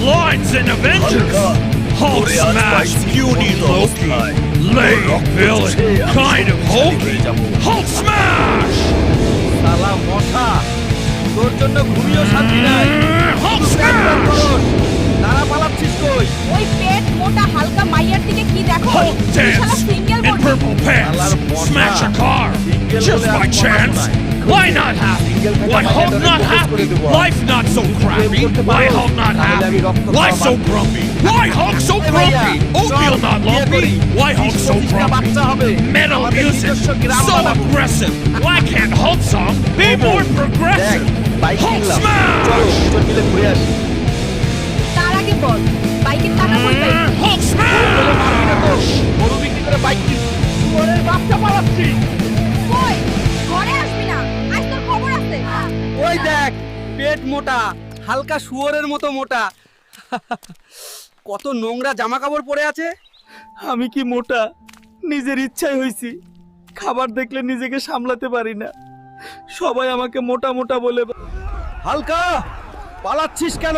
Lords and Avengers! Hulk smash, puny Loki! Lame villain, kind of hokey! Hulk smash! শালা মশা তোর জন্য ঘুমিয়েও শান্তি নাই Hulk smash! তারা পালাচ্ছিস কই ওই পেট মোটা হালকা মাইয়ার দিকে কি দেখো Hulk dance in purple pants! Smash a car! Just by chance! Why not happy? Why Hulk not happy? Life not so crappy? Why Hulk not happy? Why so grumpy? Why Hulk so grumpy? Oatmeal not lumpy? Why Hulk so grumpy? Metal music so aggressive? Why can't Hulk song be more progressive? Hulk smash! তার আগে বল বাইকের টাকা কই পাই Hulk smash! গরু বিক্রি করে bike শুয়োরের বাচ্চা পালাচ্ছি কই ঘরে আসবি না আজ তোর খবর আছে ওই দেখ পেট মোটা হালকা শুয়োরের মতো মোটা কত নোংরা জামা কাপড় পরে আছে আমি কি মোটা নিজের ইচ্ছায় হইছি খাবার দেখলে নিজেকে সামলাতে পারি না সবাই আমাকে মোটা মোটা বলে হালকা পালাচ্ছিস কেন